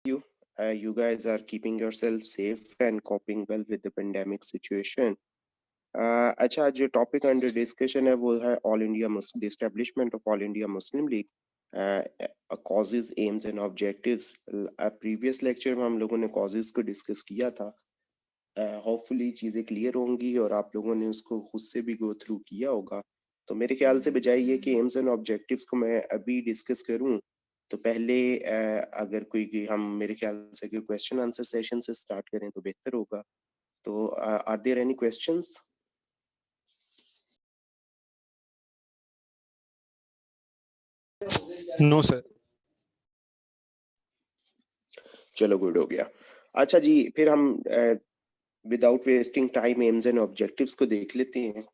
you. You guys are keeping yourself safe and coping well with the pandemic situation. अच्छा, जो topic under discussion है वो है all India the establishment of all India Muslim league, causes AIIMS and objectives. Previous lecture में हम लोगों ने causes को डिस्कस किया था। होपफुली चीज़ें क्लियर होंगी और आप लोगों ने उसको खुद से भी गो थ्रू किया होगा। तो मेरे ख्याल से बजाय ये कि एम्स एंड ऑब्जेक्टिव्स को मैं अभी डिस्कस करूं, तो पहले अगर कोई हम मेरे ख्याल से कि क्वेश्चन आंसर सेशन से स्टार्ट करें तो बेहतर होगा। तो are there any questions? No sir. चलो, गुड हो गया। अच्छा जी, फिर हम without wasting time aims and objectives को देख लेते हैं।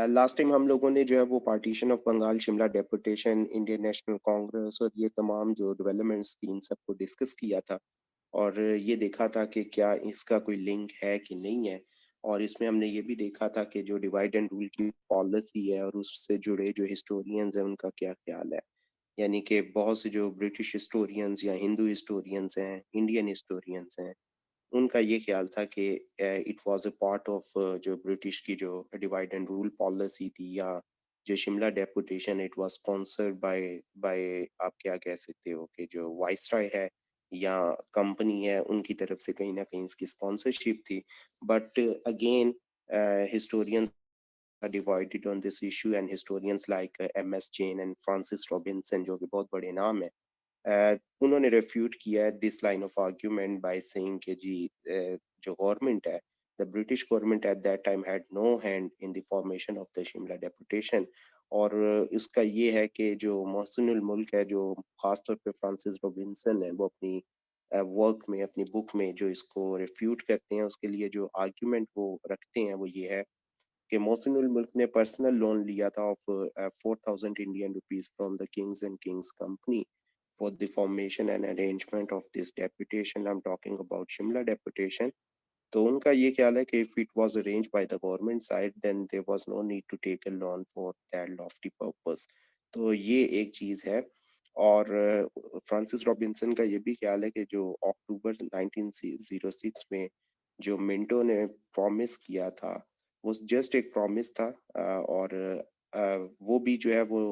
लास्ट टाइम हम लोगों ने जो है वो partition of Bengal, Shimla deputation, Indian National Congress और ये तमाम जो डेवलपमेंट्स थी इन सबको डिस्कस किया था और ये देखा था कि क्या इसका कोई लिंक है कि नहीं है। और इसमें हमने ये भी देखा था कि जो डिवाइड एंड रूल की पॉलिसी है और उससे जुड़े जो हिस्टोरियंस हैं उनका क्या ख्याल है। यानी कि बहुत से जो ब्रिटिश हिस्टोरियंस या हिंदू हिस्टोरियंस हैं, इंडियन हिस्टोरियंस हैं, उनका ये ख्याल था कि it was a part of जो ब्रिटिश की जो डिवाइड एंड रूल पॉलिसी थी, या जो Shimla deputation it was sponsored by by आप क्या कह सकते हो कि जो वाइसराय है या कंपनी है उनकी तरफ से कहीं ना कहीं इसकी स्पॉन्सरशिप थी। But again historians are divided on this issue, and historians like M.S. Jain and Francis Robinson, जो कि बहुत बड़े नाम है, उन्होंने रेफ्यूट किया है this line of argument by saying कि जी जो गवर्नमेंट है, the British government at that time had no hand in the formation of the Shimla deputation. और इसका ये है कि जो मोहसिनुल मुल्क है, जो खासतौर पे फ्रांसिस रॉबिन्सन है, वो अपनी वर्क में, अपनी बुक में जो इसको रेफ्यूट करते हैं, उसके लिए जो आर्ग्यूमेंट वो रखते हैं वो ये है कि मोहसिनुल मुल्क ने पर्सनल लोन लिया था of 4,000 Indian rupees from the Kings and Kings company for the formation and arrangement of this deputation. I'm talking about Shimla deputation. तो उनका ये ख्याल है कि if it was arranged by the government side, then there was no need to take a loan for that lofty purpose. तो ये एक चीज है। और फ्रांसिस रॉबिन्सन का ये भी ख्याल है कि जो अक्टूबर 1906 में जो मिंटो ने प्रॉमिस किया था वो जस्ट एक प्रॉमिस था, और वो भी जो है वो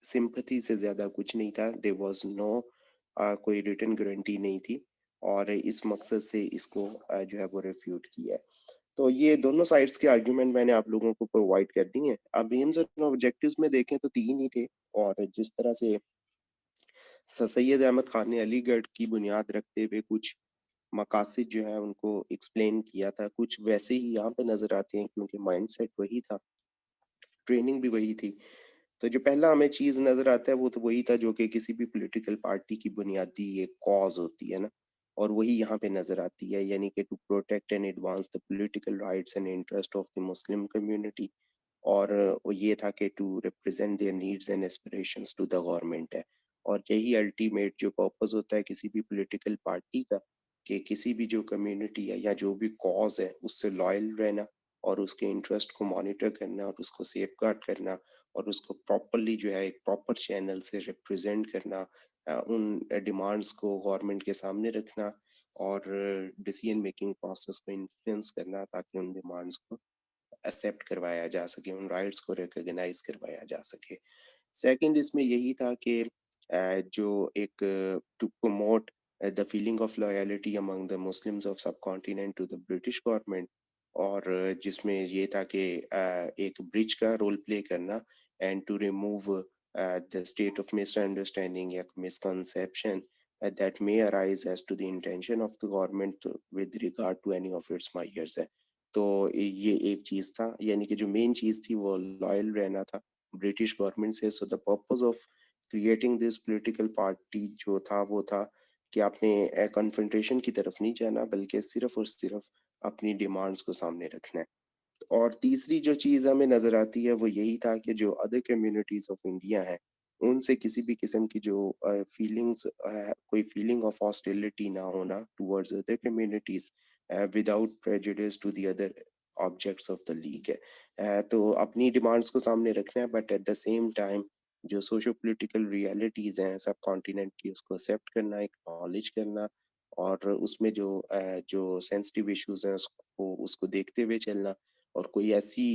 सिंपथी से ज्यादा कुछ नहीं था। देयर वाज नो कोई रिटन गारंटी नहीं थी, और इस मकसद से इसको जो है वो रेफ्यूट किया है। तो ये दोनों साइड्स के आर्गुमेंट मैंने आप लोगों को प्रोवाइड कर दिए हैं। अब एम्स और ऑब्जेक्टिव्स में देखें तो तीन ही थे, और जिस तरह से सर सैयद अहमद खान ने अलीगढ़ की बुनियाद रखते हुए कुछ मकासद जो है उनको एक्सप्लेन किया था, कुछ वैसे ही यहाँ पे नजर आते हैं क्योंकि माइंडसेट वही था, ट्रेनिंग भी वही थी। तो जो पहला हमें चीज नजर आता है वो तो वही था जो कि किसी भी पॉलिटिकल पार्टी की बुनियादी एक कॉज होती है ना, और वही यहाँ पे नजर आती है, यानी कि to protect and advance the political rights and interest of the Muslim community. और वो ये था कि to represent their needs and aspirations to the government है। और यही अल्टीमेट जो पर्पस होता है किसी भी पॉलिटिकल पार्टी का, कि किसी भी जो कम्युनिटी है या जो भी कॉज है उससे लॉयल रहना और उसके इंटरेस्ट को मॉनिटर करना और उसको सेफ गार्ड करना और उसको प्रॉपरली जो है एक प्रॉपर चैनल से रिप्रेजेंट करना, उन डिमांड्स को गवर्नमेंट के सामने रखना और डिसीजन मेकिंग प्रोसेस को इन्फ्लुएंस करना ताकि उन डिमांड्स को एक्सेप्ट करवाया जा सके, उन राइट्स को रिकॉग्नाइज करवाया जा सके। सेकंड इसमें यही था कि जो एक to promote the feeling of loyalty among the Muslims of subcontinent to the British government, और जिसमें ये था कि एक ब्रिज का रोल प्ले करना and to remove the state of misunderstanding या misconception that may arise as to the intention of the government with regard to any of its measures है। तो ये एक चीज था, यानी कि जो मेन चीज थी वो लॉयल रहना था ब्रिटिश गवर्नमेंट से। So the purpose of creating this political party जो था वो था कि आपने कन्फ्रंटेशन की तरफ नहीं जाना, बल्कि सिर्फ और सिर्फ अपनी डिमांड्स को सामने रखना है। और तीसरी जो चीज हमें नजर आती है वो यही था कि जो अदर कम्युनिटीज ऑफ इंडिया है उनसे किसी भी किस्म की जो फीलिंग्स, कोई फीलिंग ऑफ हॉस्टिलिटी ना होना towards other communities without prejudice to the other objects of the league है। तो अपनी डिमांड्स को सामने रखना है, but at the same time जो सोशो पॉलिटिकल रियलिटीज़ हैं सब कॉन्टिनेंट की उसको एक्सेप्ट करना, एक्नॉलेज करना और उसमें जो सेंसिटिव इश्यूज़ हैं उसको उसको देखते हुए चलना और कोई ऐसी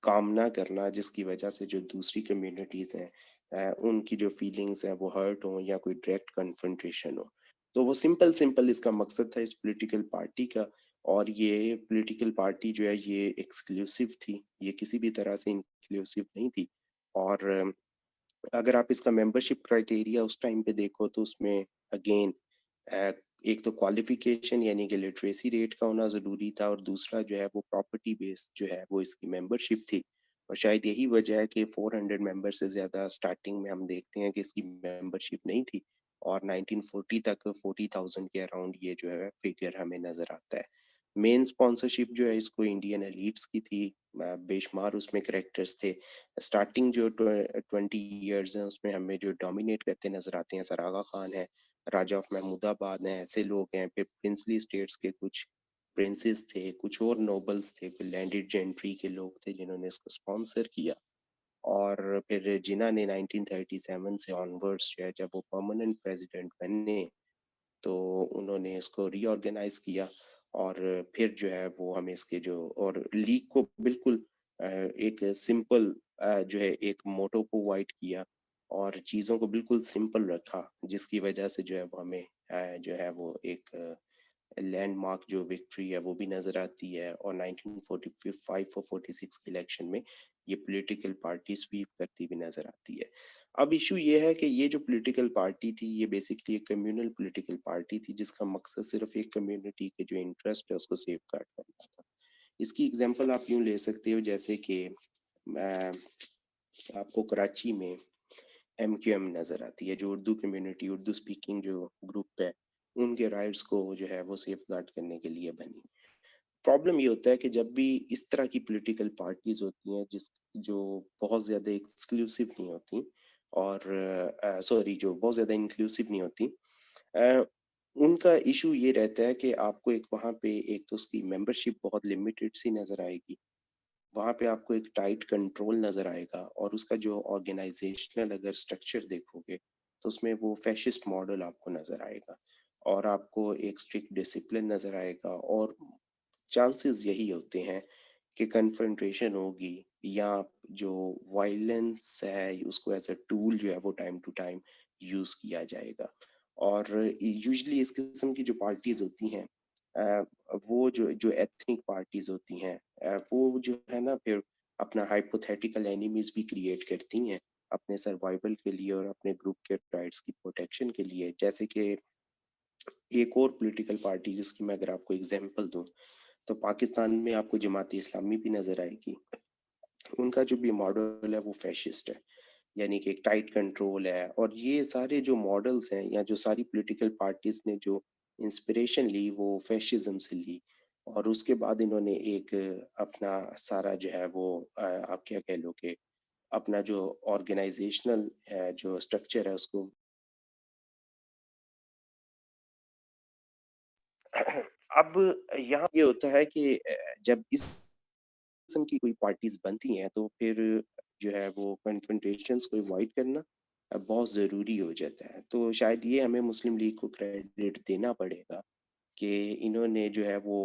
काम ना करना जिसकी वजह से जो दूसरी कम्युनिटीज़ हैं उनकी जो फीलिंग्स हैं वो हर्ट हों या कोई डायरेक्ट कन्फ्रंटेशन हो। तो वो सिंपल इसका मकसद था इस पॉलिटिकल पार्टी का और ये पॉलिटिकल पार्टी जो है ये एक्सक्लूसिव थी, ये किसी भी तरह से इंक्लूसिव नहीं थी और अगर आप इसका मेंबरशिप क्राइटेरिया उस टाइम पे देखो तो उसमें अगेन एक तो क्वालिफिकेशन यानी कि लिटरेसी रेट का होना ज़रूरी था और दूसरा जो है वो प्रॉपर्टी बेस्ड जो है वो इसकी मेंबरशिप थी और शायद यही वजह है कि 400 मेंबर से ज़्यादा स्टार्टिंग में हम देखते हैं कि इसकी मेंबरशिप नहीं थी और 1940 तक 40,000 के अराउंड ये जो है फिगर हमें नज़र आता है। मेन स्पॉन्सरशिप जो है इसको इंडियन एलीट्स की थी, बेशुमार उसमें कैरेक्टर्स थे। स्टार्टिंग जो 20 इयर्स हैं उसमें हमें जो डोमिनेट करते नज़र आते हैं सर आगा खान है, राजा ऑफ महमूदाबाद हैं, ऐसे लोग हैं। फिर प्रिंसली स्टेट्स के कुछ प्रिंसेस थे, कुछ और नोबल्स थे, फिर लैंडेड जेंट्री के लोग थे जिन्होंने इसको स्पॉन्सर किया और फिर जिन्ना ने 1937 से ऑनवर्ड्स जो है जब वो परमानेंट प्रेसिडेंट बने तो उन्होंने इसको रीऑर्गेनाइज किया और फिर जो है वो हमें इसके जो और लीग को बिल्कुल एक सिंपल जो है एक मोटो प्रोवाइड किया और चीज़ों को बिल्कुल सिंपल रखा जिसकी वजह से जो है वो हमें जो है वो एक लैंडमार्क जो विक्ट्री है वो भी नज़र आती है और 1945 और 46 के इलेक्शन में ये पॉलिटिकल पार्टी स्वीप करती भी नज़र आती है। अब इशू ये है कि ये जो पॉलिटिकल पार्टी थी ये बेसिकली एक कम्युनल पॉलिटिकल पार्टी थी जिसका मकसद सिर्फ एक कम्युनिटी के जो इंटरेस्ट है उसको सेफगार्ड करना था। इसकी एग्जांपल आप यूं ले सकते हो जैसे कि मैं आपको कराची में एमक्यूएम नज़र आती है जो उर्दू कम्युनिटी उर्दू स्पीकिंग जो ग्रुप है उनके राइट्स को जो है वो सेफगार्ड करने के लिए बनी। प्रॉब्लम ये होता है कि जब भी इस तरह की पॉलिटिकल पार्टीज होती हैं जिस जो बहुत ज़्यादा एक्सक्लूसिव नहीं होती और सॉरी जो बहुत ज़्यादा इंक्लूसिव नहीं होती अ, उनका इशू ये रहता है कि आपको एक वहाँ पे एक तो उसकी मेंबरशिप बहुत लिमिटेड सी नज़र आएगी, वहाँ पे आपको एक टाइट कंट्रोल नज़र आएगा और उसका जो ऑर्गेनाइजेशनल अगर स्ट्रक्चर देखोगे तो उसमें वो फैशिस्ट मॉडल आपको नज़र आएगा और आपको एक स्ट्रिक्ट डिसिप्लिन नज़र आएगा और चांसेस यही होते हैं कि कन्फ्रंटेशन होगी या जो वायलेंस है उसको एज अ टूल जो है वो टाइम टू टाइम यूज़ किया जाएगा और यूजुअली इस किस्म की जो पार्टीज होती हैं अ, वो जो जो एथनिक पार्टीज होती हैं वो जो है ना फिर अपना हाइपोथेटिकल एनिमीज भी क्रिएट करती हैं अपने सर्वाइवल के लिए और अपने ग्रुप के राइट्स की प्रोटेक्शन के लिए। जैसे कि एक और पॉलिटिकल पार्टी जिसकी मैं अगर आपको एग्जांपल दूं तो पाकिस्तान में आपको जमात इस्लामी भी नजर आएगी। उनका जो भी मॉडल है वो फैशिस्ट है, यानी कि एक टाइट कंट्रोल है और ये सारे जो मॉडल्स हैं या जो सारी पॉलिटिकल पार्टीज ने जो इंस्पिरेशन ली वो फैशिज्म से ली और उसके बाद इन्होंने एक अपना सारा जो है वो आप क्या कह लो कि अपना जो ऑर्गेनाइजेशनल जो स्ट्रक्चर है उसको अब यहाँ ये होता है कि जब इस किस्म की कोई पार्टीज बनती हैं तो फिर जो है वो कन्फ्रंटेशंस को अवॉइड करना बहुत ज़रूरी हो जाता है। तो शायद ये हमें मुस्लिम लीग को क्रेडिट देना पड़ेगा कि इन्होंने जो है वो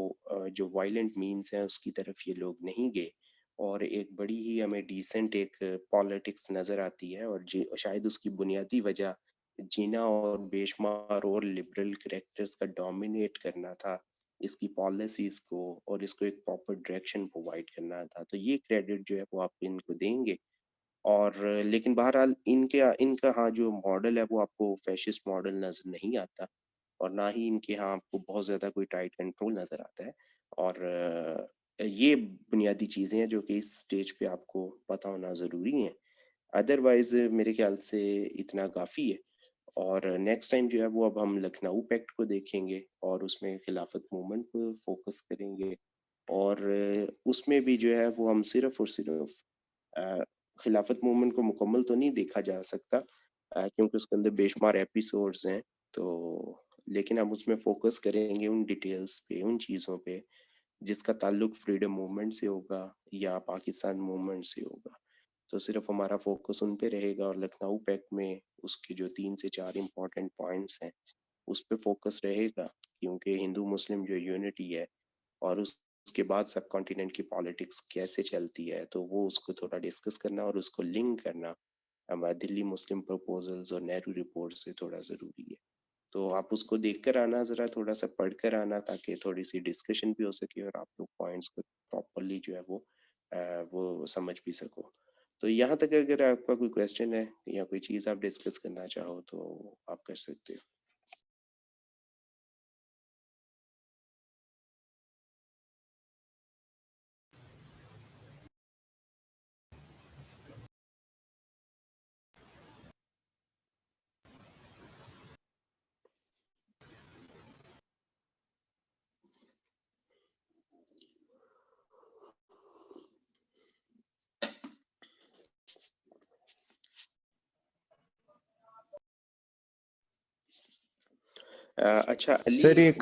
जो वायलेंट मीन्स हैं उसकी तरफ ये लोग नहीं गए और एक बड़ी ही हमें डिसेंट एक पॉलिटिक्स नज़र आती है और शायद उसकी बुनियादी वजह जिना और बेशुमार और लिबरल कैरेक्टर्स का डोमिनेट करना था इसकी पॉलिसीज को और इसको एक प्रॉपर डायरेक्शन प्रोवाइड करना था। तो ये क्रेडिट जो है वो आप इनको देंगे और लेकिन बहरहाल इनके इनका हाँ जो मॉडल है वो आपको फैशिस्ट मॉडल नज़र नहीं आता और ना ही इनके यहाँ आपको बहुत ज़्यादा कोई टाइट कंट्रोल नज़र आता है और ये बुनियादी चीज़ें हैं जो कि इस स्टेज पे आपको पता होना ज़रूरी है। अदरवाइज मेरे ख्याल से इतना काफ़ी है और नेक्स्ट टाइम जो है वो अब हम लखनऊ पैक्ट को देखेंगे और उसमें खिलाफत मूवमेंट पर फोकस करेंगे और उसमें भी जो है वो हम सिर्फ और सिर्फ अ, खिलाफत मूवमेंट को मुकम्मल तो नहीं देखा जा सकता क्योंकि उसके अंदर बेशुमार एपिसोड्स हैं तो लेकिन हम उसमें फोकस करेंगे उन डिटेल्स पे उन चीज़ों पे जिसका ताल्लुक फ्रीडम मूवमेंट से होगा या पाकिस्तान मूवमेंट से होगा। तो सिर्फ हमारा फोकस उन पे रहेगा और लखनऊ पैक्ट में उसके जो 3 से 4 इम्पोर्टेंट पॉइंट्स हैं उस पे फोकस रहेगा, क्योंकि हिंदू मुस्लिम जो यूनिटी है और उसके बाद सब कॉन्टिनेंट की पॉलिटिक्स कैसे चलती है, तो वो उसको थोड़ा डिस्कस करना और उसको लिंक करना हमारे दिल्ली मुस्लिम प्रपोजल्स और नेहरू रिपोर्ट से थोड़ा ज़रूरी है। तो आप उसको देख कर आना, ज़रा थोड़ा सा पढ़ कर आना, ताकि थोड़ी सी डिस्कशन भी हो सके और आप लोग पॉइंट्स को प्रॉपरली जो है वो समझ भी सको। तो यहाँ तक अगर आपका कोई क्वेश्चन है या कोई चीज़ आप डिस्कस करना चाहो तो आप कर सकते हो। अच्छा अली सर एक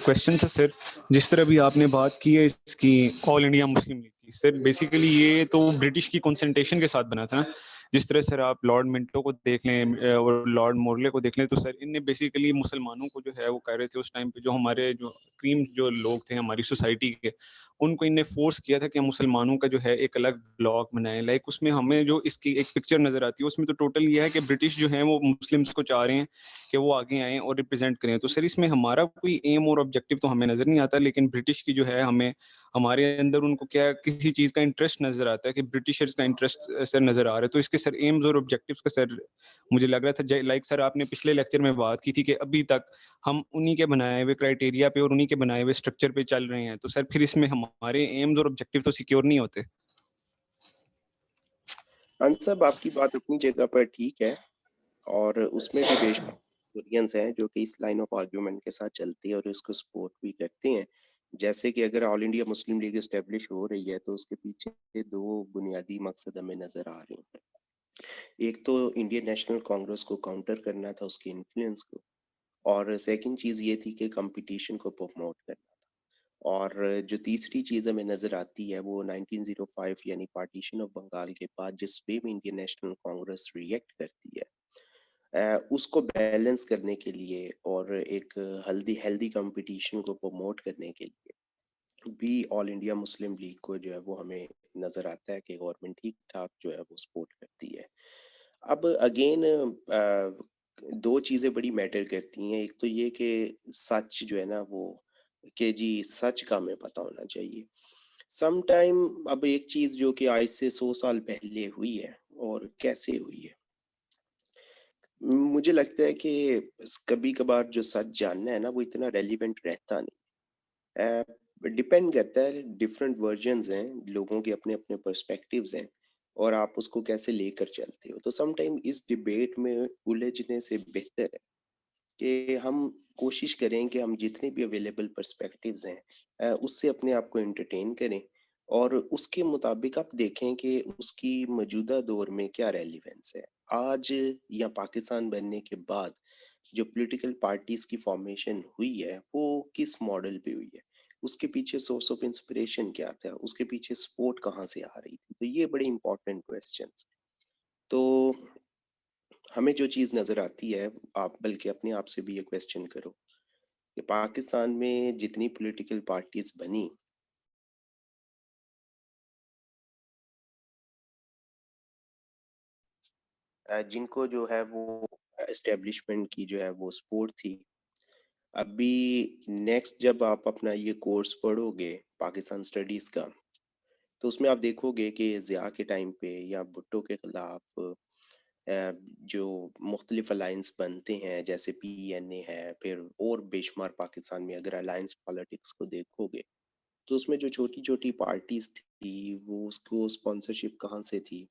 क्वेश्चन था सर। जिस तरह भी आपने बात की है इसकी ऑल इंडिया मुस्लिम लीग की, सर बेसिकली ये तो ब्रिटिश की कंसंट्रेशन के साथ बना था ना। जिस तरह सर आप लॉर्ड मिंटो को देख लें और लॉर्ड मोरले को देख लें, तो सर इनने बेसिकली मुसलमानों को जो है वो कह रहे थे उस टाइम पे, जो हमारे जो क्रीम जो लोग थे हमारी सोसाइटी के, उनको इनने फोर्स किया था कि हम मुसलमानों का जो है एक अलग ब्लॉक बनाएं। लाइक उसमें हमें जो इसकी एक पिक्चर नजर आती है उसमें तो टोटल ये है कि ब्रिटिश जो है वो मुस्लिम्स को चाह रहे हैं कि वो आगे आए और रिप्रेजेंट करें। तो सर इसमें हमारा कोई एम और ऑब्जेक्टिव तो हमें नजर नहीं आता, लेकिन ब्रिटिश की जो है हमें हमारे अंदर उनको क्या किसी चीज का इंटरेस्ट नजर आता है कि ब्रिटिशर्स का इंटरेस्ट सर नजर आ रहा है। तो इसके सर एम्स और ऑब्जेक्टिव्स का सर मुझे लग रहा था, लाइक सर आपने पिछले लेक्चर में बात की थी कि अभी तक हम उन्हीं के बनाए हुए क्राइटेरिया पे और उन्हीं के बनाए हुए स्ट्रक्चर पे चल रहे हैं। तो सर फिर इसमें हमारे एम्स और ऑब्जेक्टिव तो सिक्योर नहीं होते। अंसब आपकी बात अपनी जगह पर ठीक है, और उसमें भी बेशुमार historians हैं जो कि इस लाइन ऑफ आर्ग्यूमेंट के साथ चलते हैं और इसको सपोर्ट भी करते हैं। जैसे कि अगर all India Muslim league establish हो रही है तो उसके पीछे दो बुनियादी मकसद हमें नजर आ रहे हैं। एक तो इंडियन नेशनल कांग्रेस को काउंटर करना था, उसके इन्फ्लुएंस को, और सेकंड चीज ये थी कि कंपटीशन को प्रमोट करना। और जो तीसरी चीज हमें नजर आती है वो 1905 यानी पार्टीशन ऑफ बंगाल के बाद जिस वे में इंडियन नेशनल कांग्रेस रिएक्ट करती है, उसको बैलेंस करने के लिए और एक हेल्दी हेल्दी कंपटीशन को प्रमोट करने के लिए भी ऑल इंडिया मुस्लिम लीग को जो है वो हमें नजर आता है कि गवर्नमेंट ठीक ठाक जो है वो सपोर्ट करती है। अब अगेन दो चीजें बड़ी मैटर करती हैं। एक तो ये कि सच जो है ना वो, कि जी सच का हमें पता होना चाहिए। सम टाइम अब एक चीज जो कि आज से 100 साल पहले हुई है और कैसे हुई है, मुझे लगता है कि कभी कभार जो सच जानना है ना वो इतना रेलिवेंट रहता नहीं। डिपेंड करता है, डिफरेंट वर्जन्स हैं, लोगों के अपने अपने पर्सपेक्टिव्स हैं और आप उसको कैसे लेकर चलते हो। तो सम टाइम इस डिबेट में उलझने से बेहतर है कि हम कोशिश करें कि हम जितने भी अवेलेबल पर्सपेक्टिव्स हैं उससे अपने आप को एंटरटेन करें और उसके मुताबिक आप देखें कि उसकी मौजूदा दौर में क्या रेलिवेंस है। आज या पाकिस्तान बनने के बाद जो पॉलिटिकल पार्टीज की फॉर्मेशन हुई है वो किस मॉडल पे हुई है, उसके पीछे सोर्स ऑफ इंस्पिरेशन क्या था, उसके पीछे सपोर्ट कहाँ से आ रही थी। तो ये बड़े इंपॉर्टेंट क्वेश्चंस। तो हमें जो चीज़ नज़र आती है, आप बल्कि अपने आप से भी ये क्वेश्चन करो कि पाकिस्तान में जितनी पॉलिटिकल पार्टीज बनी, जिनको जो है वो एस्टेब्लिशमेंट की जो है वो सपोर्ट थी। अभी नेक्स्ट जब आप अपना ये कोर्स पढ़ोगे पाकिस्तान स्टडीज़ का, तो उसमें आप देखोगे कि ज़िया के टाइम पे या भुट्टो के खिलाफ जो मुख्तलिफ अलायंस बनते हैं जैसे PNA है, फिर और बेशुमार पाकिस्तान में अगर अलायंस पॉलिटिक्स को देखोगे तो उसमें जो छोटी छोटी पार्टीज थी वो उसको स्पॉन्सरशिप कहाँ से थी।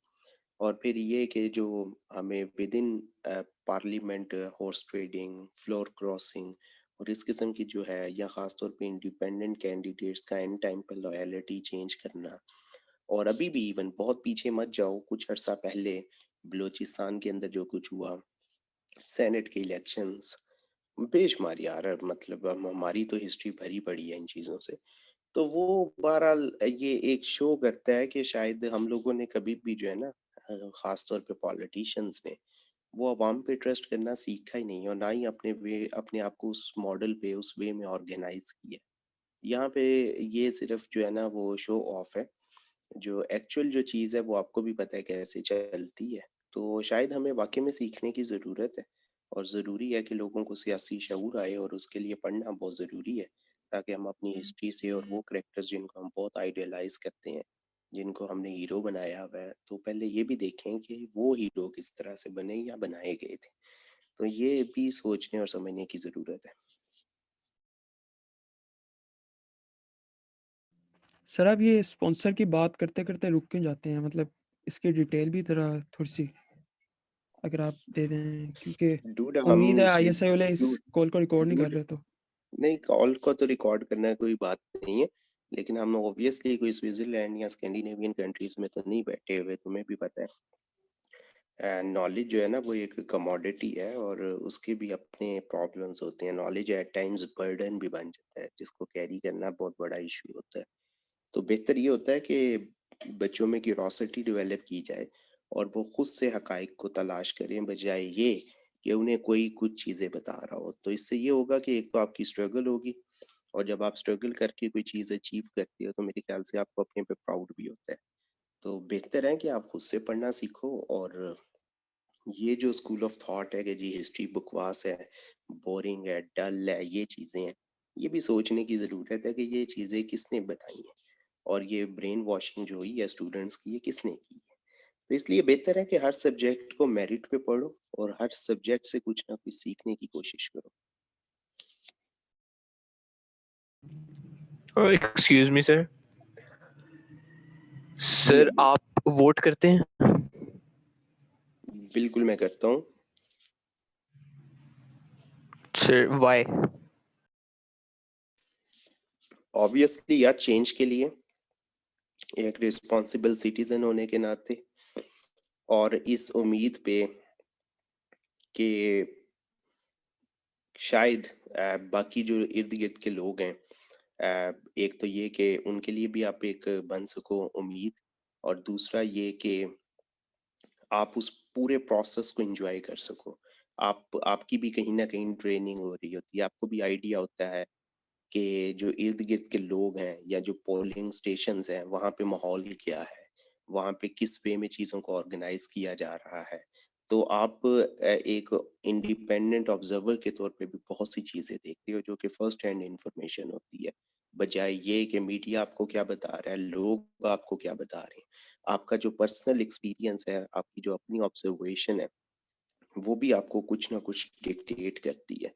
और फिर ये कि जो हमें with in parliament horse trading, floor crossing और इस किस्म की जो है, या ख़ासतौर पे इंडिपेंडेंट कैंडिडेट्स का एंड टाइम पर लॉयलिटी चेंज करना। और अभी भी इवन बहुत पीछे मत जाओ, कुछ अर्सा पहले बलूचिस्तान के अंदर जो कुछ हुआ, सेनेट के इलेक्शंस, बेशुमार यार, मतलब हमारी तो हिस्ट्री भरी पड़ी है इन चीज़ों से। तो वो बहरहाल ये एक शो करता है कि शायद हम लोगों ने कभी भी जो है ना ख़ास तौर पे पॉलिटिशियंस ने, वो अवाम पे ट्रस्ट करना सीखा ही नहीं है और ना ही अपने आप को उस मॉडल पे, उस वे में ऑर्गेनाइज़ किया। यहाँ पे ये सिर्फ़ जो है ना वो शो ऑफ है। जो एक्चुअल जो चीज़ है वो आपको भी पता है कैसे चलती है। तो शायद हमें वाक़ई में सीखने की ज़रूरत है और ज़रूरी है कि लोगों को सियासी शऊर आए और उसके लिए पढ़ना बहुत ज़रूरी है, ताकि हम अपनी हिस्ट्री से और वो कैरेक्टर्स जिनको हम बहुत आइडियलाइज़ करते हैं, जिनको हमने हीरो बनाया हुआ है, तो पहले ये भी देखें कि वो हीरो किस तरह से बने या बनाए गए थे। तो ये भी सोचने और समझने की ज़रूरत है। सर आप ये स्पॉन्सर की बात करते-करते रुक क्यों जाते हैं? मतलब इसकी डिटेल भी ज़रा थोड़ी-सी अगर आप दे दें, क्योंकि डूड उम्मीद हम है सु आईएसआई वाले इस डू कॉल को रिकॉर्ड नहीं कर डूड रहे तो। नहीं, कॉल को तो रिकॉर्ड करना कोई बात नहीं है, लेकिन हम ऑब्वियसली कोई स्विट्ज़रलैंड या स्कैंडिनेवियन कंट्रीज़ में तो नहीं बैठे हुए, तुम्हें भी पता है। नॉलेज जो है ना वो एक कमोडिटी है और उसके भी अपने प्रॉब्लम्स होते हैं। नॉलेज एट टाइम्स बर्डन भी बन जाता है, जिसको कैरी करना बहुत बड़ा इश्यू होता है। तो बेहतर ये होता है कि बच्चों में क्यूरोसिटी डेवलप की जाए और वो खुद से हकाइक को तलाश करें, बजाय ये कि उन्हें कोई कुछ चीज़ें बता रहा हो। तो इससे ये होगा कि एक तो आपकी स्ट्रगल होगी और जब आप स्ट्रगल करके कोई चीज़ अचीव करते हो तो मेरे ख्याल से आपको अपने पे प्राउड भी होता है। तो बेहतर है कि आप खुद से पढ़ना सीखो और ये जो स्कूल ऑफ थॉट है कि जी हिस्ट्री बकवास है, बोरिंग है, डल है, ये चीज़ें हैं, ये भी सोचने की ज़रूरत है कि ये चीज़ें किसने बताई हैं और ये ब्रेन वॉशिंग जो हुई है स्टूडेंट्स की, ये किसने की है। तो इसलिए बेहतर है कि हर सब्जेक्ट को मेरिट पे पढ़ो और हर सब्जेक्ट से कुछ ना कुछ सीखने की कोशिश करो। Excuse me sir. जी सर अब्दुल, आप वोट करते हैं? बिल्कुल मैं करता हूँ। Sir why? ऑब्वियसली यार चेंज के लिए, एक रिस्पॉन्सिबल सिटीजन होने के नाते और इस उम्मीद पे कि शायद बाकी जो इर्द-गिर्द के लोग हैं, एक तो ये कि उनके लिए भी आप एक बन सको उम्मीद और दूसरा ये कि आप उस पूरे प्रोसेस को एन्जॉय कर सको। आपकी भी कहीं न कहीं ट्रेनिंग हो रही होती है, आपको भी आइडिया होता है कि जो इर्द-गिर्द के लोग हैं या जो पोलिंग स्टेशंस हैं, वहाँ पे माहौल क्या है? वहाँ पे किस वे में चीज़ों को ऑर्गेनाइज़ किया जा रहा है? तो आप एक इंडिपेंडेंट ऑब्जर्वर के तौर पे भी बहुत सी चीज़ें देखते हो जो कि फर्स्ट हैंड इन्फॉर्मेशन होती है। बजाय ये कि मीडिया आपको क्या बता रहा है, लोग आपको क्या बता रहे हैं। आपका जो पर्सनल एक्सपीरियंस है, आपकी जो अपनी ऑब्जर्वेशन है, वो भी आपको कुछ ना कुछ डिक्टेट करती है।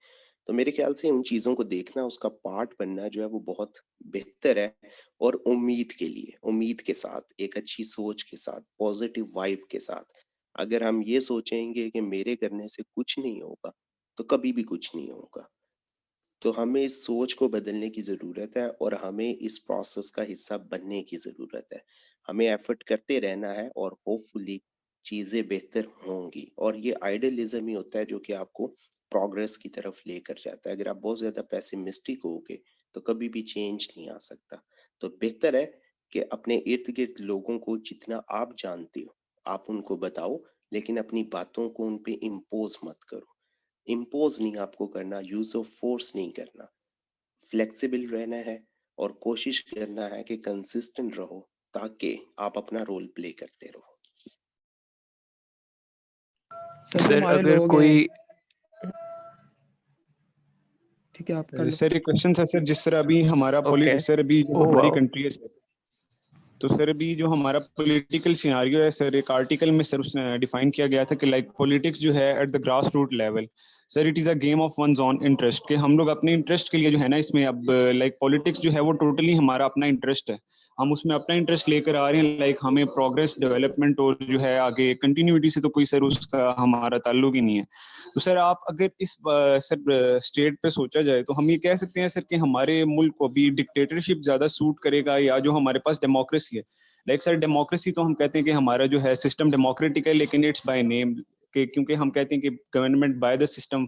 तो मेरे ख्याल से उन चीज़ों को देखना, उसका पार्ट बनना जो है वो बहुत बेहतर है और उम्मीद के साथ, एक अच्छी सोच के साथ, पॉजिटिव वाइब के साथ। अगर हम ये सोचेंगे कि मेरे करने से कुछ नहीं होगा, तो कभी भी कुछ नहीं होगा। तो हमें इस सोच को बदलने की ज़रूरत है और हमें इस प्रोसेस का हिस्सा बनने की ज़रूरत है। हमें एफर्ट करते रहना है और होपफुली चीज़ें बेहतर होंगी और ये आइडियलिज़्म ही होता है जो कि आपको प्रोग्रेस की तरफ लेकर जाता है। अगर आप बहुत ज़्यादा पेसिमिस्टिक होगे, तो कभी भी चेंज नहीं आ सकता। तो बेहतर है कि अपने इर्द-गिर्द लोगों को जितना आप जानते हो, आप उनको बताओ, लेकिन अपनी बातों को उन पे इम्पोज़ मत करो। इम्पोज नहीं आपको करना, यूज ऑफ फोर्स नहीं करना, फ्लेक्सिबल रहना है और कोशिश करना है कि कंसिस्टेंट रहो ताकि आप अपना रोल प्ले करते रहो। सर जो सर हमारे अगर लोग हैं, कोई ठीक है आप कर लो। सर एक क्वेश्चन था सर, जिस तरह अभी हमारा ओके। सर अभी जो ओह हमारी वाओ। कंट्री है सर, तो सर अभी जो हमारा पॉलिटिकल सिनारियो है सर, एक आर्टिकल में सर उसने डिफाइन किया गया था कि लाइक पॉलिटिक्स जो है at the grass root level, sir it is a game of one's own interest, कि हम लोग अपने इंटरेस्ट के लिए जो है ना इसमें अब लाइक पॉलिटिक्स जो है वो टोटली हमारा अपना इंटरेस्ट है, हम उसमें अपना इंटरेस्ट लेकर आ रहे हैं, लाइक हमें प्रोग्रेस डेवलपमेंट और जो है आगे कंटिन्यूटी से तो कोई सर उसका हमारा ताल्लुक ही नहीं है। तो सर आप अगर इस सर स्टेट पे सोचा जाए तो हम ये कह सकते हैं सर कि हमारे मुल्क को अभी डिक्टेटरशिप ज्यादा सूट करेगा या जो हमारे पास डेमोक्रेसी है, लाइक सर डेमोक्रेसी तो हम कहते हैं कि हमारा जो है सिस्टम डेमोक्रेटिक है, लेकिन इट्स बाय नेम, कि क्योंकि हम कहते हैं कि government by the system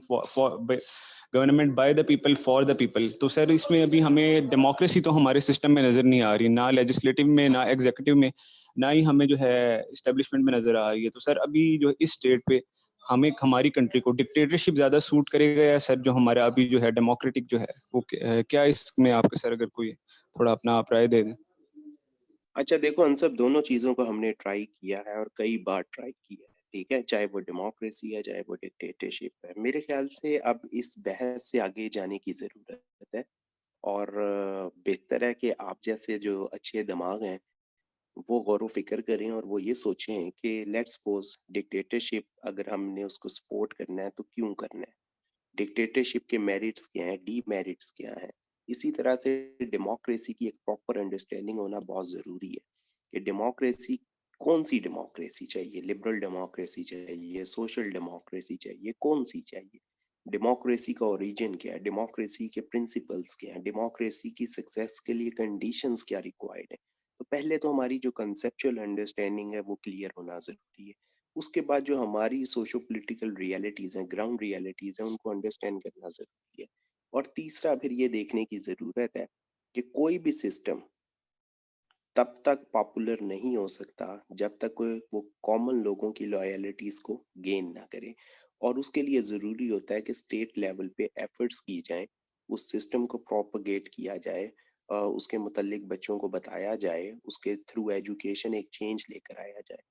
government by the people for the people. तो सर इसमें अभी हमें डेमोक्रेसी तो हमारे सिस्टम में नज़र नहीं आ रही, ना लेजिस्लेटिव में ना एग्जीक्यूटिव में, ना ही हमें जो है इस्टेब्लिशमेंट में नज़र आ रही है। तो सर अभी जो इस स्टेट पे हमें हमारी कंट्री को डिक्टेटरशिप ज़्यादा सूट करेगा या सर जो हमारा अभी जो है डेमोक्रेटिक जो है वो क्या इसमें आपके सर अगर कोई थोड़ा अपना आप राय दे दें। अच्छा देखो, उन सब दोनों चीज़ों को हमने ट्राई किया है और कई बार ट्राई किया है, ठीक है? चाहे वो डेमोक्रेसी है, चाहे वो डिक्टेटरशिप है। मेरे ख्याल से अब इस बहस से आगे जाने की ज़रूरत है और बेहतर है कि आप जैसे जो अच्छे दिमाग हैं, वो गौर-व-फ़िक्र करें और वो ये सोचें कि लेट्स सपोज़ डिक्टेटरशिप अगर हमने उसको सपोर्ट करना है, तो क्यों करना है? डिक्टेटरशिप के मेरिट्स क्या हैं, डीमेरिट्स क्या हैं? इसी तरह से डेमोक्रेसी की एक प्रॉपर अंडरस्टैंडिंग होना बहुत ज़रूरी है कि डेमोक्रेसी कौन-सी डेमोक्रेसी चाहिए? लिबरल डेमोक्रेसी चाहिए, सोशल डेमोक्रेसी चाहिए, कौन-सी चाहिए? डेमोक्रेसी का ओरिजिन क्या है? डेमोक्रेसी के प्रिंसिपल्स क्या हैं? डेमोक्रेसी की सक्सेस के लिए कंडीशंस क्या रिक्वायर्ड हैं? तो पहले तो हमारी जो कंसेप्चुअल अंडरस्टैंडिंग है, वो क्लियर होना ज़रूरी है। उसके बाद जो हमारी सोशो पॉलिटिकल रियलिटीज़ हैं, ग्राउंड रियलिटीज़ हैं, उनको अंडरस्टैंड करना ज़रूरी है। और तीसरा फिर ये देखने की ज़रूरत है कि कोई भी सिस्टम तब तक पॉपुलर नहीं हो सकता जब तक वो कॉमन लोगों की लॉयल्टीज़ को गेन ना करे। और उसके लिए ज़रूरी होता है कि स्टेट लेवल पे एफर्ट्स की जाएँ, उस सिस्टम को प्रोपेगेट किया जाए, उसके मुतल्लिक बच्चों को बताया जाए, उसके थ्रू एजुकेशन एक चेंज लेकर आया जाए।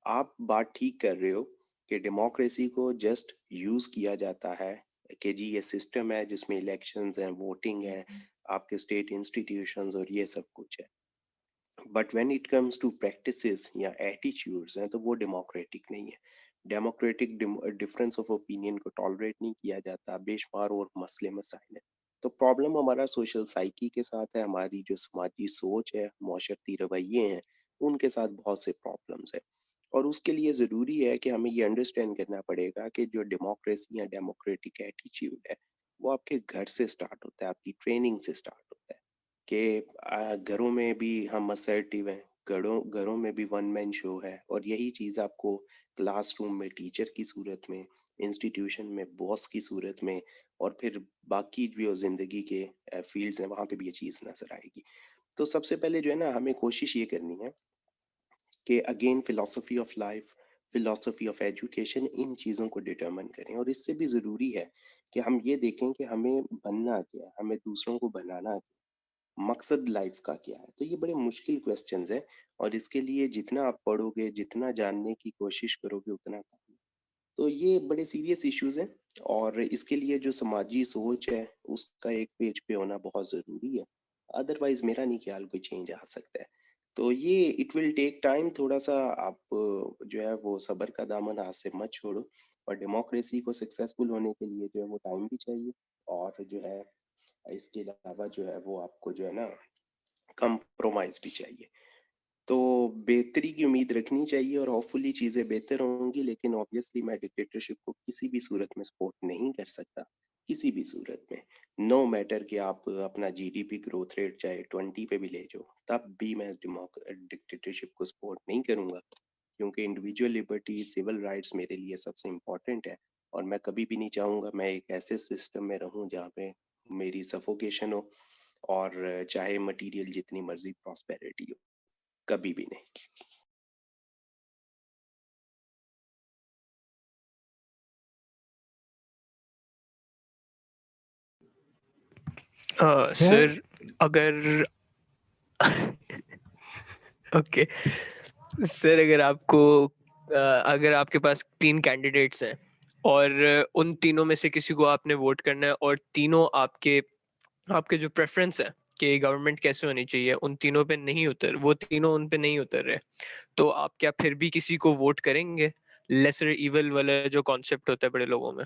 आप बात ठीक कर रहे हो कि डेमोक्रेसी को जस्ट यूज किया जाता है कि जी ये सिस्टम है जिसमें इलेक्शंस हैं, वोटिंग है, आपके स्टेट इंस्टीट्यूशंस और ये सब कुछ है। But when it comes to practices या एटीट्यूड्स हैं तो वो डेमोक्रेटिक नहीं है। डेमोक्रेटिक डिफरेंस ऑफ ओपिनियन को टॉलरेट नहीं किया जाता, बेशुमार और मसले मसाइल है। तो प्रॉब्लम हमारा सोशल साइकी के साथ है, हमारी जो समाजी सोच है, माशरती रवैये हैं, उनके साथ बहुत से प्रॉब्लम्स है। और उसके लिए ज़रूरी है कि हमें ये अंडरस्टैंड करना पड़ेगा कि जो डेमोक्रेसी या डेमोक्रेटिक एटीट्यूड है, वो आपके घर से स्टार्ट होता है, आपकी ट्रेनिंग से स्टार्ट होता है कि घरों में भी हम असर्टिव हैं, घरों घरों में भी वन मैन शो है और यही चीज़ आपको क्लासरूम में टीचर की सूरत में, इंस्टीट्यूशन में बॉस की सूरत में और फिर बाकी जो ज़िंदगी के फील्ड्स हैं, वहाँ पे भी ये चीज़ नज़र आएगी। तो सबसे पहले जो है ना, हमें कोशिश ये करनी है कि again philosophy of life, philosophy of education, इन चीज़ों को डिटरमाइन करें। और इससे भी ज़रूरी है कि हम ये देखें कि हमें बनना क्या है, हमें दूसरों को बनाना क्या है, मकसद लाइफ का क्या है। तो ये बड़े मुश्किल क्वेश्चंस हैं और इसके लिए जितना आप पढ़ोगे, जितना जानने की कोशिश करोगे, उतना कम है। तो ये बड़े सीरियस इश्यूज हैं और इसके लिए जो समाजी सोच है उसका एक पेज पे होना बहुत ज़रूरी है। अदरवाइज मेरा नहीं ख्याल कोई चेंज आ सकता है। तो ये इट विल टेक टाइम, थोड़ा सा आप जो है वो सब्र का दामन हाथ से मत छोड़ो। और डेमोक्रेसी को सक्सेसफुल होने के लिए जो है वो टाइम भी चाहिए और जो है इसके अलावा जो है वो आपको जो है ना कंप्रोमाइज भी चाहिए। तो बेहतरी की उम्मीद रखनी चाहिए और होपफुली चीज़ें बेहतर होंगी, लेकिन ऑब्वियसली मैं डिक्टेटरशिप को किसी भी सूरत में सपोर्ट नहीं कर सकता, किसी भी सूरत में। नो मैटर कि आप अपना जीडीपी ग्रोथ रेट चाहे 20 पे भी ले जाओ, तब भी मैं डिक्टेटरशिप को सपोर्ट नहीं करूँगा, क्योंकि इंडिविजुअल लिबर्टी, सिविल राइट्स मेरे लिए सबसे इम्पोर्टेंट है और मैं कभी भी नहीं चाहूँगा मैं एक ऐसे सिस्टम में रहूँ जहाँ पे मेरी सफोकेशन हो और चाहे मटेरियल जितनी मर्जी प्रॉस्पेरिटी हो, कभी भी नहीं। सर अगर ओके सर, अगर आपके पास 3 कैंडिडेट्स हैं और उन तीनों में से किसी को आपने वोट करना है और तीनों आपके आपके जो प्रेफरेंस है कि गवर्नमेंट कैसे होनी चाहिए, उन तीनों पे नहीं उतर वो तीनों उन पे नहीं उतर रहे, तो आप क्या फिर भी किसी को वोट करेंगे? लेसर इविल वाला जो कॉन्सेप्ट होता है बड़े लोगों में।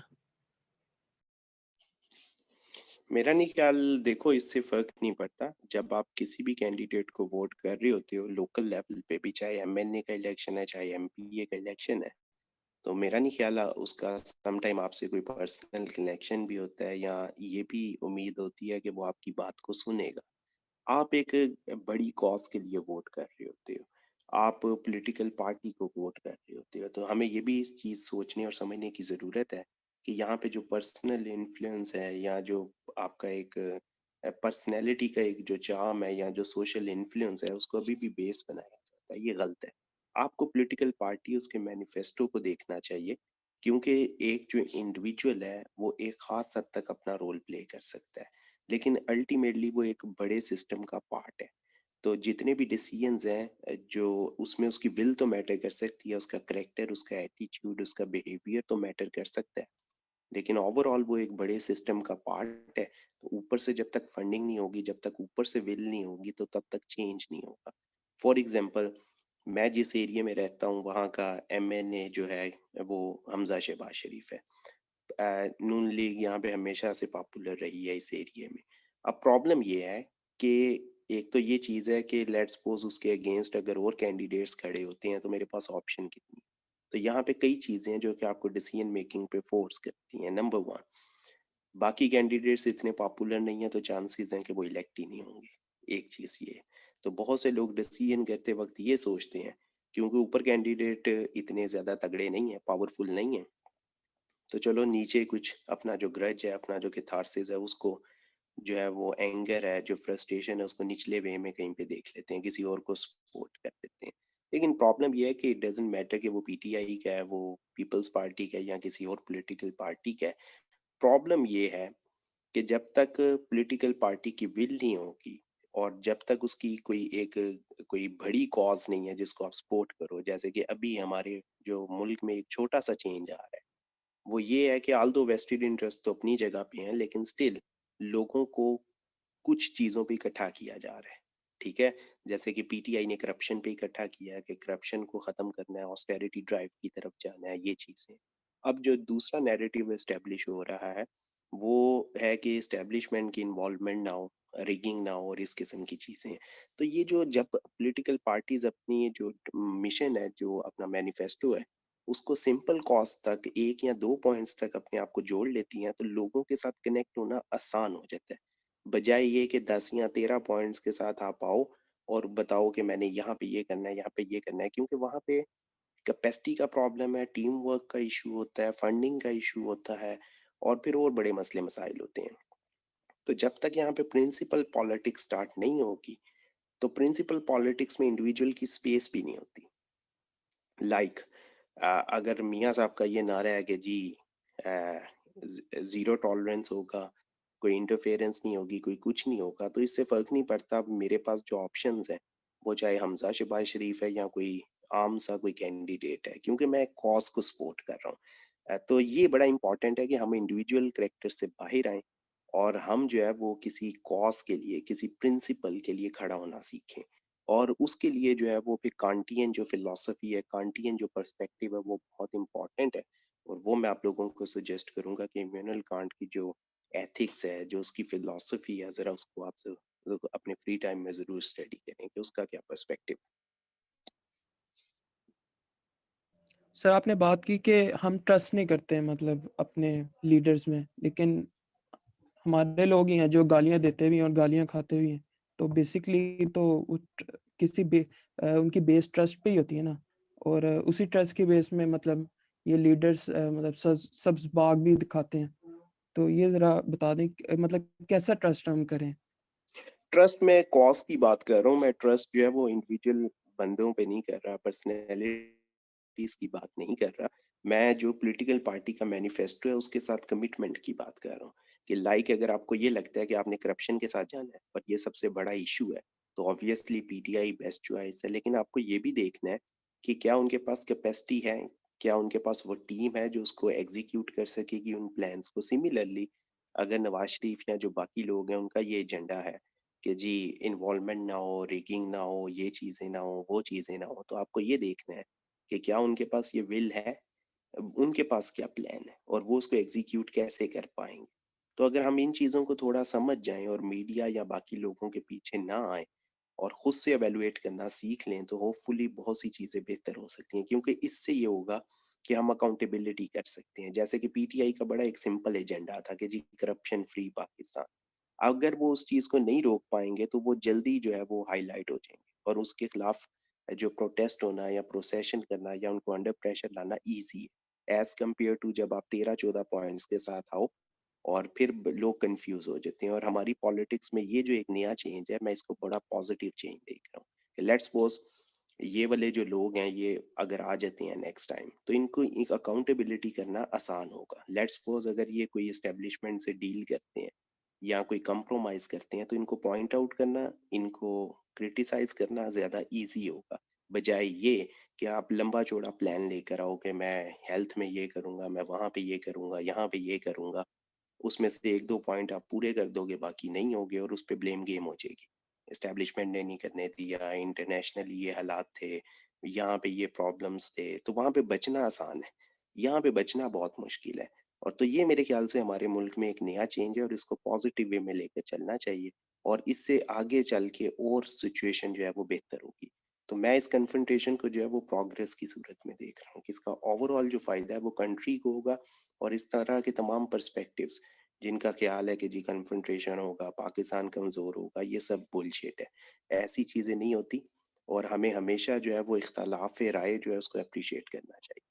मेरा नहीं ख्याल, देखो इससे फर्क नहीं पड़ता जब आप किसी भी कैंडिडेट को वोट कर रहे होते हो लोकल लेवल पे भी, चाहे एमएनए का इलेक्शन है चाहे एमपीए का इलेक्शन है। तो मेरा नहीं ख्याल उसका सम टाइम आपसे कोई पर्सनल कनेक्शन भी होता है या ये भी उम्मीद होती है कि वो आपकी बात को सुनेगा। आप एक बड़ी कॉज के लिए वोट कर रहे होते हो, आप पॉलिटिकल पार्टी को वोट कर रहे होते हो। तो हमें ये भी इस चीज़ सोचने और समझने की ज़रूरत है कि यहाँ पे जो पर्सनल इन्फ्लुएंस है या जो आपका एक पर्सनैलिटी का एक जो चार्म है या जो सोशल इन्फ्लुएंस है उसको अभी भी बेस बनाया जाता है, ये गलत है। आपको पॉलिटिकल पार्टी उसके मैनिफेस्टो को देखना चाहिए, क्योंकि एक जो इंडिविजुअल है वो एक खास हद तक अपना रोल प्ले कर सकता है, लेकिन अल्टीमेटली वो एक बड़े सिस्टम का पार्ट है। तो जितने भी डिसीजंस हैं जो उसमें उसकी विल तो मैटर कर सकती है, उसका करेक्टर, उसका एटीट्यूड, उसका बिहेवियर तो मैटर कर सकता है, लेकिन ओवरऑल वो एक बड़े सिस्टम का पार्ट है। तो ऊपर से जब तक फंडिंग नहीं होगी, जब तक ऊपर से विल नहीं होगी, तो तब तक चेंज नहीं होगा। फॉर एग्जांपल, मैं जिस एरिया में रहता हूँ वहाँ का एमएनए जो है वो हमजा शहबाज शरीफ है। नून लीग यहाँ पे हमेशा से पॉपुलर रही है इस एरिया में। अब प्रॉब्लम ये है कि एक तो ये चीज़ है कि लेट्स सपोज उसके अगेंस्ट अगर और कैंडिडेट्स खड़े होते हैं तो मेरे पास ऑप्शन कितनी। तो यहाँ पे कई चीज़ें हैं जो कि आपको डिसीजन मेकिंग पे फोर्स करती हैं। नंबर वन, बाकी कैंडिडेट्स इतने पॉपुलर नहीं है तो चांसेस हैं कि वो इलेक्ट ही नहीं होंगे। एक चीज़ ये है। तो बहुत से लोग डिसीजन करते वक्त ये सोचते हैं, क्योंकि ऊपर कैंडिडेट इतने ज़्यादा तगड़े नहीं है, पावरफुल नहीं है, तो चलो नीचे कुछ अपना जो ग्रज है, अपना जो कैथारसिस है, उसको जो है वो एंगर है, जो फ्रस्ट्रेशन है, उसको निचले वे में कहीं पे देख लेते हैं, किसी और को सपोर्ट कर देते हैं। लेकिन प्रॉब्लम ये है कि इट डजेंट मैटर कि वो पीटीआई का है, वो पीपल्स पार्टी का है या किसी और पॉलिटिकल पार्टी का है। प्रॉब्लम ये है कि जब तक पॉलिटिकल पार्टी की विल नहीं होगी और जब तक उसकी कोई बड़ी कॉज नहीं है जिसको आप सपोर्ट करो, जैसे कि अभी हमारे जो मुल्क में एक छोटा सा चेंज आ रहा है, वो ये है कि आल्दो वेस्टेड इंटरेस्ट तो अपनी जगह पे हैं, लेकिन स्टिल लोगों को कुछ चीजों पे इकट्ठा किया जा रहा है। ठीक है, जैसे कि पीटीआई ने करप्शन पे इकट्ठा किया है कि करप्शन को खत्म करना है, ऑस्टेरिटी ड्राइव की तरफ जाना है, ये चीजें। अब जो दूसरा नैरेटिव एस्टेब्लिश हो रहा है वो है कि एस्टेब्लिशमेंट की इन्वॉल्वमेंट ना हो, रिगिंग ना हो और इस किस्म की चीजें। तो ये जो जब पॉलिटिकल पार्टीज अपनी ये जो मिशन है, जो अपना मैनिफेस्टो है, उसको सिंपल कॉज तक एक या दो पॉइंट्स तक अपने आप को जोड़ लेती हैं, तो लोगों के साथ कनेक्ट होना आसान हो जाता है, बजाय ये कि 10 या 13 पॉइंट्स के साथ आप आओ और बताओ कि मैंने यहाँ पे ये करना है, यहाँ पे ये करना है, क्योंकि वहाँ पे कैपेसिटी का प्रॉब्लम है, टीम वर्क का इशू होता है, फंडिंग का इशू होता है और फिर और बड़े मसले मसाइल होते हैं। तो जब तक यहाँ पे प्रिंसिपल पॉलिटिक्स स्टार्ट नहीं होगी, तो प्रिंसिपल पॉलिटिक्स में इंडिविजुअल की स्पेस भी नहीं होती। लाइक अगर मियाँ साहब का ये नारा है कि जी जीरो टॉलरेंस होगा, कोई इंटरफेरेंस नहीं होगी, कोई कुछ नहीं होगा, तो इससे फर्क नहीं पड़ता मेरे पास जो ऑप्शंस है वो चाहे हमजा शहबाज शरीफ है या कोई आम सा कोई कैंडिडेट है, क्योंकि मैं कॉज को सपोर्ट कर रहा हूँ। तो ये बड़ा इंपॉर्टेंट है कि हम इंडिविजुअल करेक्टर से बाहर आए और हम जो है वो किसी कॉज के लिए, किसी प्रिंसिपल के लिए खड़ा होना सीखें। और उसके लिए जो है वो फिर कांटियन जो फिलॉसफी है, कांटियन जो पर्सपेक्टिव है, वो बहुत इंपॉर्टेंट है। और वो मैं आप लोगों को सजेस्ट करूंगा कि इमैनुअल कांट की जो एथिक्स है, जो उसकी फिलॉसफी है, जरा उसको आप अपने फ्री टाइम में जरूर स्टडी करें कि उसका क्या पर्सपेक्टिव। सर आपने बात की कि हम ट्रस्ट नहीं करते हैं मतलब अपने लीडर्स में, लेकिन हमारे लोग ही हैं जो गालियां देते भी हैं और गालियां खाते भी हैं। तो बेसिकली तो उनकी बेस ट्रस्ट पे ही होती है ना, और उसी ट्रस्ट की बेस में मतलब ये लीडर्स मतलब सब्ज बाग भी दिखाते हैं। तो ये जरा बता दें मतलब कैसा ट्रस्ट हम करें। ट्रस्ट में कॉज की बात कर रहा हूँ, मैं ट्रस्ट जो है वो इंडिविजुअल बंदों पे नहीं कर रहा, पर्सनैलिटीज की बात नहीं कर रहा। मैं जो पॉलिटिकल पार्टी का मैनिफेस्टो है उसके साथ कमिटमेंट की बात कर रहा हूँ कि लाइक अगर आपको ये लगता है कि आपने करप्शन के साथ जाना है और ये सबसे बड़ा इशू है, तो ऑब्वियसली पीटीआई बेस्ट चॉइस है। लेकिन आपको ये भी देखना है कि क्या उनके पास कैपेसिटी है, क्या उनके पास वो टीम है जो उसको एग्जीक्यूट कर सकेगी उन प्लान्स को। सिमिलरली अगर नवाज शरीफ या जो बाकी लोग हैं उनका ये एजेंडा है कि जी इन्वॉल्वमेंट ना हो, रिगिंग ना हो, ये चीज़ें ना हो, वो चीज़ें ना हो, तो आपको ये देखना है कि क्या उनके पास ये विल है, उनके पास क्या प्लान है और वो उसको एग्जीक्यूट कैसे कर पाएंगे। तो अगर हम इन चीज़ों को थोड़ा समझ जाएं और मीडिया या बाकी लोगों के पीछे ना आए और खुद से एवेलुएट करना सीख लें, तो होपफुली बहुत सी चीज़ें बेहतर हो सकती हैं, क्योंकि इससे ये होगा कि हम अकाउंटेबिलिटी कर सकते हैं। जैसे कि पीटीआई का बड़ा एक सिंपल एजेंडा था कि जी करप्शन फ्री पाकिस्तान। अगर वो उस चीज को नहीं रोक पाएंगे तो वो जल्दी जो है वो हाईलाइट हो जाएंगे और उसके खिलाफ जो प्रोटेस्ट होना या प्रोसेशन करना या उनको अंडर प्रेशर लाना इजी है। एज कम्पेयर टू जब आप 13-14 पॉइंट्स के साथ आओ और फिर लोग कंफ्यूज हो जाते हैं। और हमारी पॉलिटिक्स में ये जो एक नया चेंज है, मैं इसको बड़ा पॉजिटिव चेंज देख रहा हूँ। लेट्स सपोज ये वाले जो लोग हैं ये अगर आ जाते हैं नेक्स्ट टाइम, तो इनको एक अकाउंटेबिलिटी करना आसान होगा। लेट्स सपोज अगर ये कोई एस्टेब्लिशमेंट से डील करते हैं या कोई कंप्रोमाइज करते हैं, तो इनको पॉइंट आउट करना, इनको क्रिटिसाइज करना ज्यादा इजी होगा, बजाय ये कि आप लंबा चौड़ा प्लान लेकर आओ कि मैं हेल्थ में ये करूंगा, मैं वहां पे ये करूंगा, यहाँ पे ये करूंगा, उसमें से 1-2 पॉइंट आप पूरे कर दोगे, बाकी नहीं होगे, और उस पर ब्लेम गेम हो जाएगी। एस्टेब्लिशमेंट ने नहीं करने दिया, इंटरनेशनली ये हालात थे, यहाँ पे ये प्रॉब्लम्स थे, तो वहां पे बचना आसान है, यहाँ पे बचना बहुत मुश्किल है। और तो ये मेरे ख्याल से हमारे मुल्क में एक नया चेंज है और इसको पॉजिटिव वे में लेकर चलना चाहिए, और इससे आगे चल के और सिचुएशन जो है वो बेहतर होगी। तो मैं इस कन्फ्रंटेशन को जो है वो प्रोग्रेस की सूरत में देख रहा हूँ कि इसका ओवरऑल जो फायदा है वो कंट्री को होगा, और इस तरह के तमाम पर्सपेक्टिव्स जिनका ख्याल है कि जी कन्फ्रंटेशन होगा, पाकिस्तान कमज़ोर होगा, ये सब बुलशिट है। ऐसी चीज़ें नहीं होती, और हमें हमेशा जो है वो इख्तलाफ राय जो है उसको अप्रिशिएट करना चाहिए।